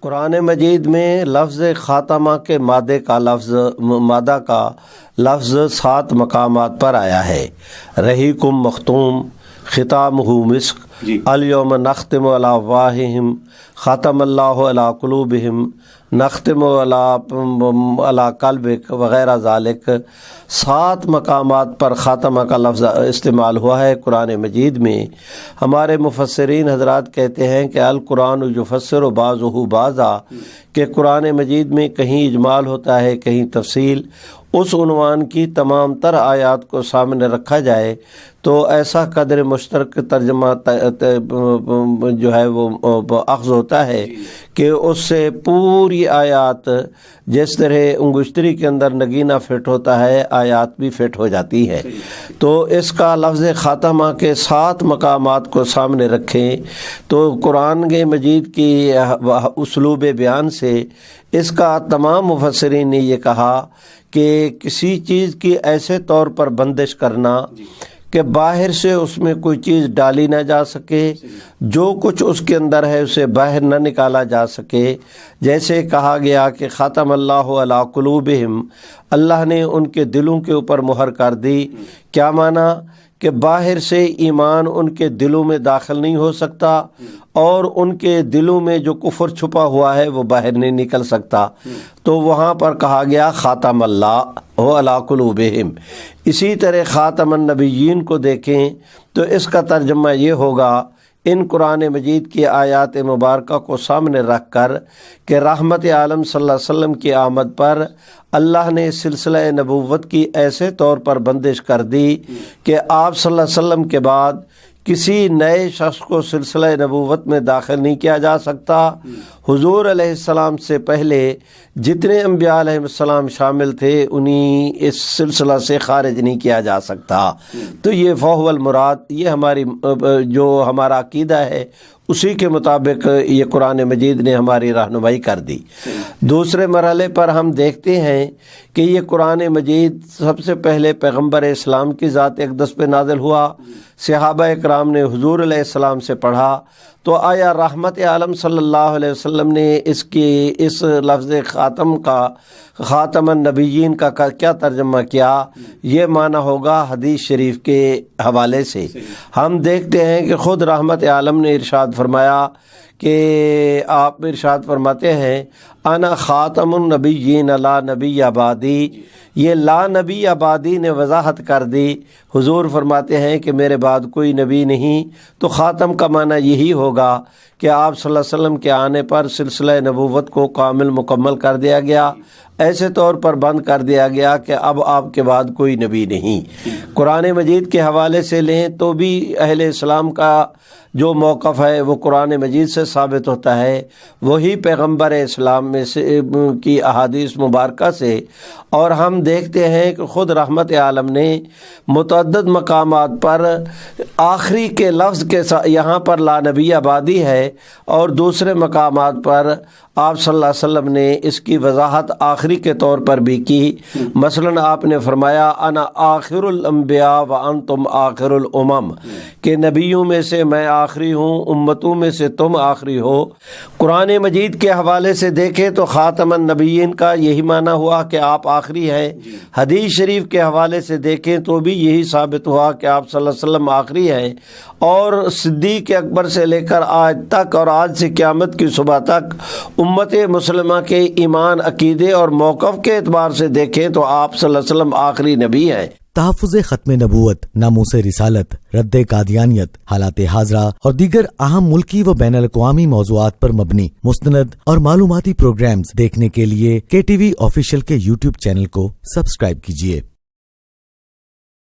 قرآن مجید میں لفظ خاتمہ کے مادہ کا لفظ 7 مقامات پر آیا ہے۔ رحیقم مختوم، ختامہ مسک، الیوم نختم علی افواہہم، ختم اللہ علی قلوبہم، نختم علی قلبک وغیرہ ذالک۔ 7 مقامات پر خاتمہ کا لفظ استعمال ہوا ہے قرآن مجید میں۔ ہمارے مفسرین حضرات کہتے ہیں کہ القرآن یفسر بعضہ بعضا، کہ قرآن مجید میں کہیں اجمال ہوتا ہے کہیں تفصیل۔ اس عنوان کی تمام تر آیات کو سامنے رکھا جائے تو ایسا قدر مشترک ترجمہ جو ہے وہ اخذ ہوتا ہے کہ اس سے پوری آیات، جس طرح انگشتری کے اندر نگینہ فٹ ہوتا ہے، آیات بھی فٹ ہو جاتی ہے۔ تو اس کا لفظ خاتمہ کے 7 مقامات کو سامنے رکھیں تو قرآن مجید کی اسلوب بیان سے اس کا تمام مفسرین نے یہ کہا کہ کسی چیز کی ایسے طور پر بندش کرنا کہ باہر سے اس میں کوئی چیز ڈالی نہ جا سکے، جو کچھ اس کے اندر ہے اسے باہر نہ نکالا جا سکے۔ جیسے کہا گیا کہ ختم اللہ علی قلوبہم، اللہ نے ان کے دلوں کے اوپر مہر کر دی۔ کیا معنی؟ کہ باہر سے ایمان ان کے دلوں میں داخل نہیں ہو سکتا، اور ان کے دلوں میں جو کفر چھپا ہوا ہے وہ باہر نہیں نکل سکتا۔ تو وہاں پر کہا گیا خاتم اللہ علی قلوبہم۔ اسی طرح خاتم النبیین کو دیکھیں تو اس کا ترجمہ یہ ہوگا، ان قرآن مجید کی آیات مبارکہ کو سامنے رکھ کر کہ رحمت عالم صلی اللہ علیہ وسلم کی آمد پر اللہ نے سلسلہ نبوت کی ایسے طور پر بندش کر دی کہ آپ صلی اللہ علیہ وسلم کے بعد کسی نئے شخص کو سلسلہ نبوت میں داخل نہیں کیا جا سکتا۔ حضور علیہ السلام سے پہلے جتنے انبیاء علیہ السلام شامل تھے انہیں اس سلسلہ سے خارج نہیں کیا جا سکتا۔ تو یہ فہو المراد، یہ جو ہمارا عقیدہ ہے اسی کے مطابق یہ قرآن مجید نے ہماری رہنمائی کر دی۔ دوسرے مرحلے پر ہم دیکھتے ہیں کہ یہ قرآن مجید سب سے پہلے پیغمبر اسلام کی ذات اقدس پہ نازل ہوا۔ صحابہ اکرام نے حضور علیہ السلام سے پڑھا تو آیا رحمت عالم صلی اللہ علیہ وسلم نے اس لفظ خاتم النبیین کا کیا ترجمہ کیا؟ یہ معنی ہوگا حدیث شریف کے حوالے سے۔ ہم دیکھتے ہیں کہ خود رحمت عالم نے ارشاد فرمایا کہ آپ ارشاد فرماتے ہیں انا خاتم النبیین لا نبی آبادی۔ یہ لا نبی آبادی نے وضاحت کر دی۔ حضور فرماتے ہیں کہ میرے بعد کوئی نبی نہیں، تو خاتم کا معنی یہی ہوگا کہ آپ صلی اللہ علیہ وسلم کے آنے پر سلسلہ نبوت کو کامل مکمل کر دیا گیا، ایسے طور پر بند کر دیا گیا کہ اب آپ کے بعد کوئی نبی نہیں۔ قرآن مجید کے حوالے سے لیں تو بھی اہل اسلام کا جو موقف ہے وہ قرآن مجید سے ثابت ہوتا ہے، وہی پیغمبر اسلام میں سے کی احادیث مبارکہ سے۔ اور ہم دیکھتے ہیں کہ خود رحمت عالم نے متعدد مقامات پر آخری کے لفظ کے ساتھ، یہاں پر لا نبی آبادی ہے اور دوسرے مقامات پر آپ صلی اللہ علیہ وسلم نے اس کی وضاحت آخری کے طور پر بھی کی۔ مثلا آپ نے فرمایا انا آخر الانبیاء وانتم آخر الامم، کہ نبیوں میں سے میں آخری ہوں، امتوں میں سے تم آخری ہو۔ قرآن مجید کے حوالے سے دیکھیں تو خاتم النبیین کا یہی معنی ہوا کہ آپ آخری ہیں۔ حدیث شریف کے حوالے سے دیکھیں تو بھی یہی ثابت ہوا کہ آپ صلی اللہ علیہ وسلم آخری ہیں۔ اور صدیق اکبر سے لے کر آج تک اور آج سے قیامت کی صبح تک امت مسلمہ کے ایمان، عقیدے اور موقف کے اعتبار سے دیکھیں تو آپ صلی اللہ علیہ وسلم آخری نبی ہیں۔ تحفظ ختم نبوت، ناموس رسالت، رد قادیانیت، حالات حاضرہ اور دیگر اہم ملکی و بین الاقوامی موضوعات پر مبنی مستند اور معلوماتی پروگرامز دیکھنے کے لیے KTV آفیشیل کے YouTube چینل کو سبسکرائب کیجیے۔